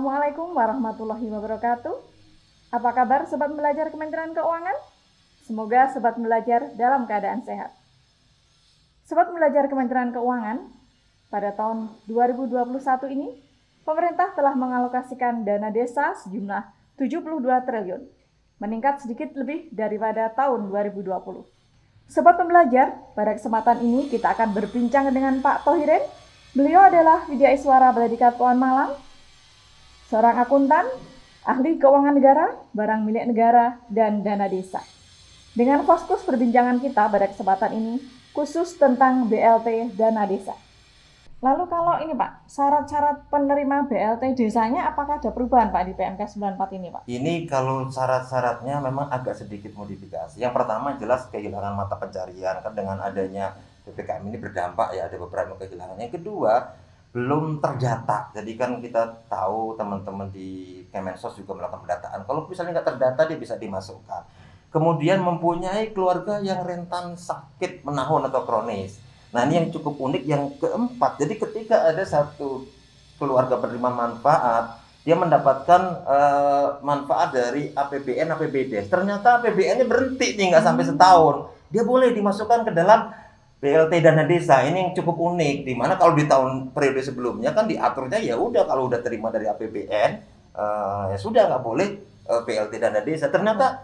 Assalamualaikum warahmatullahi wabarakatuh. Apa kabar Sobat Belajar Kementerian Keuangan? Semoga Sobat Belajar dalam keadaan sehat. Sobat Belajar Kementerian Keuangan, pada tahun 2021 ini, pemerintah telah mengalokasikan dana desa sejumlah 72 triliun, meningkat sedikit lebih daripada tahun 2020. Sobat Pembelajar, pada kesempatan ini kita akan berbincang dengan Pak Thohirin. Beliau adalah Widyaiswara Balai Keuangan Malang, seorang akuntan, ahli keuangan negara, barang milik negara, dan dana desa. Dengan fokus perbincangan kita pada kesempatan ini, khusus tentang BLT dana desa. Lalu kalau ini Pak, syarat-syarat penerima BLT desanya apakah ada perubahan Pak di PMK 94 ini Pak? Ini kalau syarat-syaratnya memang agak sedikit modifikasi. Yang pertama jelas kehilangan mata pencarian, kan dengan adanya PPKM ini berdampak ya, ada beberapa kehilangan. Yang kedua, belum terdata. Jadi kan kita tahu teman-teman di Kemensos juga melakukan pendataan. Kalau misalnya nggak terdata, dia bisa dimasukkan. Kemudian mempunyai keluarga yang rentan sakit menahun atau kronis. Nah ini yang cukup unik. Yang keempat, jadi ketika ada satu keluarga penerima manfaat, dia mendapatkan manfaat dari APBN, APBD. Ternyata APBN-nya berhenti nih, nggak sampai setahun. Dia boleh dimasukkan ke dalam BLT dana desa. Ini yang cukup unik, dimana kalau di tahun periode sebelumnya kan diaturnya ya udah kalau udah terima dari APBN ya sudah nggak boleh BLT dana desa. Ternyata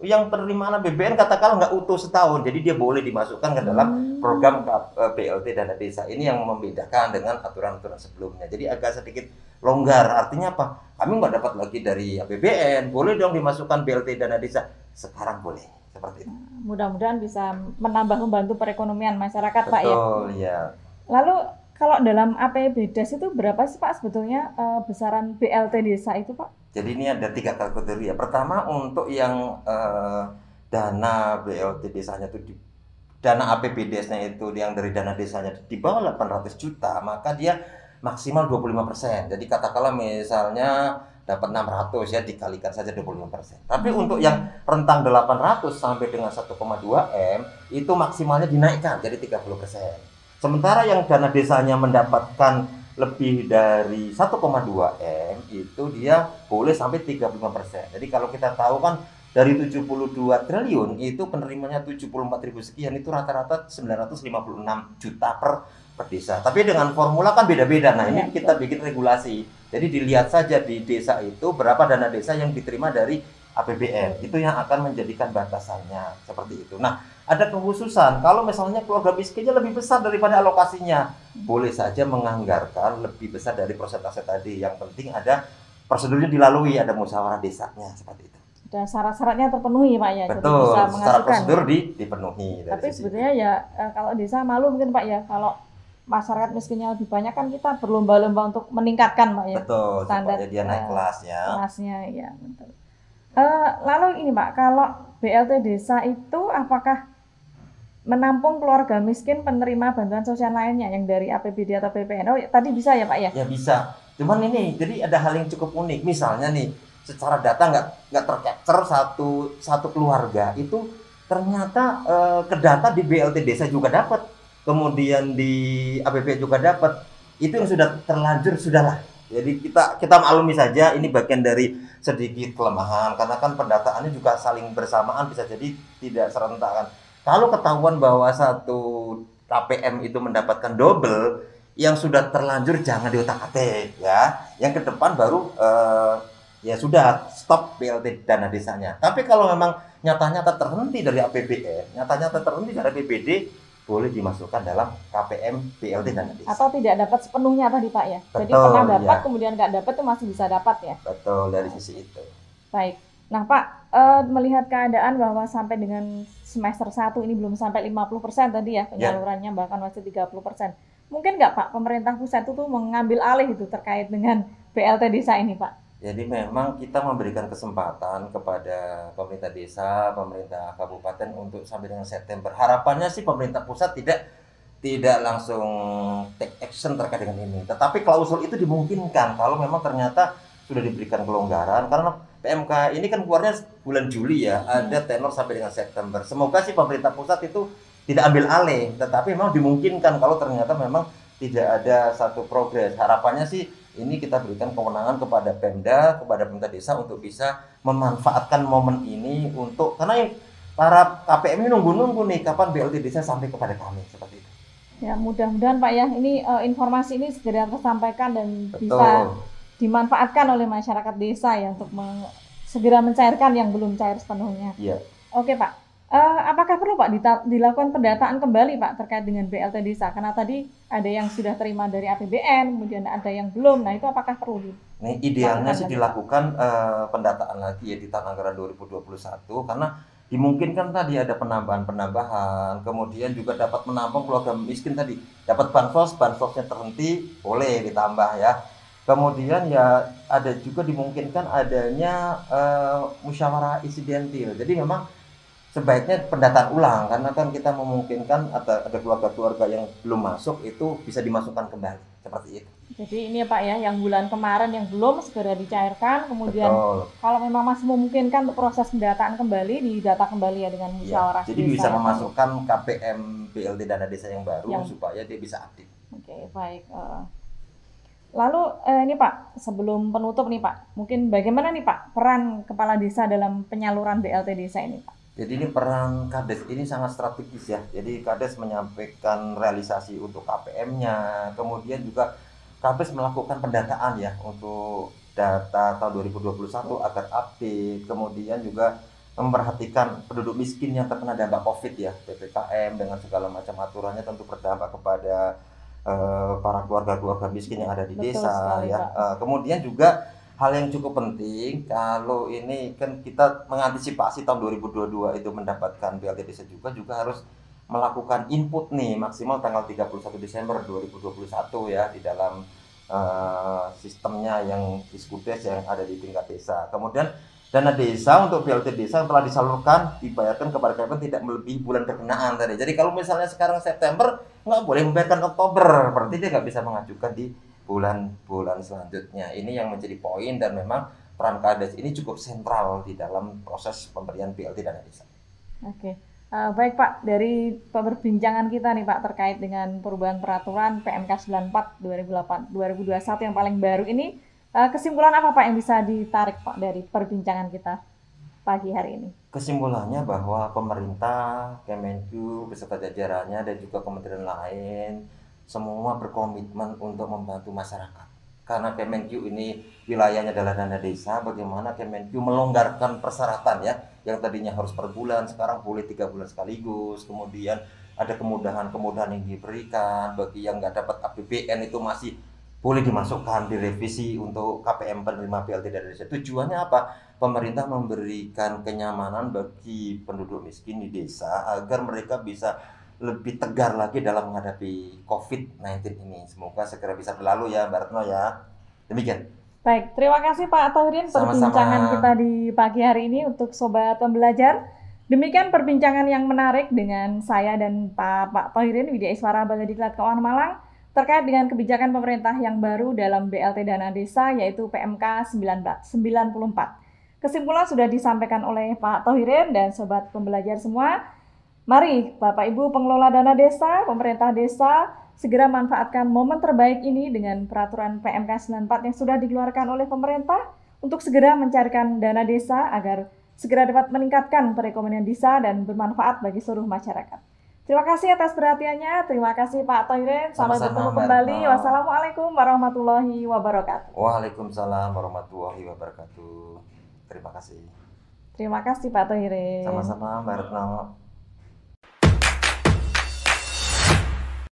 yang penerimaan APBN katakanlah nggak utuh setahun, jadi dia boleh dimasukkan ke dalam program BLT dana desa. Ini yang membedakan dengan aturan-aturan sebelumnya. Jadi agak sedikit longgar. Artinya apa? Kami nggak dapat lagi dari APBN, boleh dong dimasukkan BLT dana desa. Sekarang boleh. Seperti itu. Mudah-mudahan bisa menambah membantu perekonomian masyarakat Pak ya. Betul ya. Lalu kalau dalam APBDes itu berapa sih Pak sebetulnya besaran BLT desa itu Pak? Jadi ini ada 3 kategori ya. Pertama untuk yang dana BLT desanya itu dana APBDes-nya itu yang dari dana desanya di bawah 800 juta, maka dia maksimal 25%. Jadi katakanlah misalnya dapat 600 ya, dikalikan saja 25%. Tapi untuk yang rentang 800 sampai dengan 1,2 M itu maksimalnya dinaikkan jadi 30%. Sementara yang dana desanya mendapatkan lebih dari 1,2 M itu dia boleh sampai 35%. Jadi kalau kita tahu kan dari 72 triliun itu penerimanya 74.000 sekian, itu rata-rata 956 juta per desa. Tapi dengan formula kan beda-beda. Nah, ini kita bikin regulasi. Jadi dilihat saja di desa itu berapa dana desa yang diterima dari APBN. Itu yang akan menjadikan batasannya seperti itu. Nah, ada kekhususan kalau misalnya keluarga miskinnya lebih besar daripada alokasinya, boleh saja menganggarkan lebih besar dari persentase tadi. Yang penting ada prosedurnya dilalui, ada musyawarah desanya seperti itu. Dan syarat-syaratnya terpenuhi Pak ya. Betul, jadi bisa secara prosedur ya. dipenuhi. Tapi sebetulnya ya kalau desa malu mungkin Pak ya, kalau masyarakat miskinnya lebih banyak kan kita berlomba-lomba untuk meningkatkan Pak ya. Betul, standar dia naik kelasnya. Kelasnya ya betul. Lalu ini Pak, kalau BLT desa itu apakah menampung keluarga miskin penerima bantuan sosial lainnya yang dari APBD atau PPN? Oh tadi bisa ya Pak ya? Ya bisa. Cuman ini jadi ada hal yang cukup unik. Misalnya nih, secara data nggak tercapture satu keluarga itu ternyata kedata di BLT desa juga dapat, kemudian di APBN juga dapat. Itu yang sudah terlanjur sudahlah. Jadi kita maklumi saja, ini bagian dari sedikit kelemahan karena kan pendataannya juga saling bersamaan, bisa jadi tidak serentak kan. Kalau ketahuan bahwa satu KPM itu mendapatkan double, yang sudah terlanjur jangan diotak-atik ya. Yang ke depan baru ya sudah stop BLT dana desanya. Tapi kalau memang nyata-nyata terhenti dari APBN, nyata-nyata terhenti dari APBD, boleh dimasukkan dalam KPM BLT dana desa. Atau tidak dapat sepenuhnya tadi Pak ya. Betul, jadi pernah dapat ya. Kemudian nggak dapat itu masih bisa dapat ya. Betul, dari sisi itu. Baik. Nah Pak, melihat keadaan bahwa sampai dengan semester 1 ini belum sampai 50% tadi ya penyalurannya, bahkan masih 30%. Mungkin nggak Pak pemerintah pusat itu tuh mengambil alih itu terkait dengan BLT desa ini Pak? Jadi memang kita memberikan kesempatan kepada pemerintah desa, pemerintah kabupaten untuk sampai dengan September. Harapannya sih pemerintah pusat tidak langsung take action terkait dengan ini. Tetapi klausul itu dimungkinkan kalau memang ternyata sudah diberikan kelonggaran, karena PMK ini kan keluarnya bulan Juli ya, ada tenor sampai dengan September. Semoga sih pemerintah pusat itu tidak ambil alih, tetapi memang dimungkinkan kalau ternyata memang tidak ada satu progres. Harapannya sih ini kita berikan kewenangan kepada Pemda desa untuk bisa memanfaatkan momen ini untuk, karena yang para KPM ini nunggu-nunggu nih kapan BLT desa sampai kepada kami, seperti itu. Ya, mudah-mudahan Pak ya, ini informasi ini segera tersampaikan dan Betul. bisa dimanfaatkan oleh masyarakat desa ya untuk segera mencairkan yang belum cair sepenuhnya. Iya. Oke Pak, apakah perlu Pak dilakukan pendataan kembali Pak terkait dengan BLT desa? Karena tadi ada yang sudah terima dari APBN, kemudian ada yang belum. Nah itu apakah perlu? Nih idealnya sih dilakukan pendataan lagi ya di tahun anggaran 2021, karena dimungkinkan tadi ada penambahan, kemudian juga dapat menampung keluarga miskin tadi, dapat bansosnya terhenti, boleh ditambah ya. Kemudian ya ada juga dimungkinkan adanya musyawarah insidentil. Jadi memang sebaiknya pendataan ulang, karena kan kita memungkinkan ada keluarga-keluarga yang belum masuk itu bisa dimasukkan kembali, seperti itu. Jadi ini ya Pak ya, yang bulan kemarin yang belum segera dicairkan, kemudian Betul. kalau memang masih memungkinkan untuk proses pendataan kembali, didata kembali ya dengan musyawarah jadi desa. bisa memasukkan KPM BLT dana desa yang baru supaya dia bisa aktif. Oke, baik. Lalu ini Pak, sebelum penutup nih Pak, mungkin bagaimana nih Pak peran kepala desa dalam penyaluran BLT desa ini Pak? Jadi ini peran Kades ini sangat strategis ya. Jadi Kades menyampaikan realisasi untuk KPM-nya, kemudian juga Kades melakukan pendataan ya untuk data tahun 2021 agar update, kemudian juga memperhatikan penduduk miskin yang terkena dampak COVID ya, PPKM dengan segala macam aturannya tentu berdampak kepada para keluarga-keluarga miskin yang ada di desa ya. Kemudian juga hal yang cukup penting, kalau ini kan kita mengantisipasi tahun 2022 itu mendapatkan BLT desa juga harus melakukan input nih maksimal tanggal 31 Desember 2021 ya di dalam sistemnya yang Diskudes yang ada di tingkat desa. Kemudian dana desa untuk BLT desa yang telah disalurkan dibayarkan kepada KPM tidak melebihi bulan berkenaan tadi. Jadi kalau misalnya sekarang September nggak boleh membayarkan Oktober, berarti dia nggak bisa mengajukan di bulan-bulan selanjutnya. Ini yang menjadi poin, dan memang peran Kades ini cukup sentral di dalam proses pemberian BLT dana desa. Oke. Baik Pak, dari perbincangan kita nih Pak terkait dengan perubahan peraturan PMK 94 2021 yang paling baru ini, kesimpulan apa Pak yang bisa ditarik Pak dari perbincangan kita pagi hari ini? Kesimpulannya bahwa pemerintah, Kemenku beserta jajarannya dan juga kementerian lain semua berkomitmen untuk membantu masyarakat. Karena Kemenku ini wilayahnya adalah dana desa, bagaimana Kemenku melonggarkan persyaratan ya, yang tadinya harus per bulan sekarang boleh 3 bulan sekaligus. Kemudian ada kemudahan-kemudahan yang diberikan bagi yang nggak dapat APBN, itu masih boleh dimasukkan direvisi untuk KPM penerima BLT dana desa. Tujuannya apa? Pemerintah memberikan kenyamanan bagi penduduk miskin di desa agar mereka bisa lebih tegar lagi dalam menghadapi COVID-19 ini. Semoga segera bisa berlalu ya Mbak Retno ya. Demikian. Baik, terima kasih Pak Thohirin perbincangan kita di pagi hari ini untuk Sobat Pembelajar. Demikian perbincangan yang menarik dengan saya dan Pak Thohirin Widya Iswara Baladiklat Keuangan Malang terkait dengan kebijakan pemerintah yang baru dalam BLT Dana Desa yaitu PMK 94. Kesimpulan sudah disampaikan oleh Pak Thohirin dan Sobat Pembelajar semua. Mari Bapak Ibu pengelola dana desa, pemerintah desa, segera manfaatkan momen terbaik ini dengan peraturan PMK 94 yang sudah dikeluarkan oleh pemerintah untuk segera mencarikan dana desa agar segera dapat meningkatkan perekonomian desa dan bermanfaat bagi seluruh masyarakat. Terima kasih atas perhatiannya, terima kasih Pak Thohirin, sampai bertemu kembali. Wassalamualaikum warahmatullahi wabarakatuh. Waalaikumsalam warahmatullahi wabarakatuh. Terima kasih. Terima kasih Pak Thohirin. Sama-sama Mbak Retno.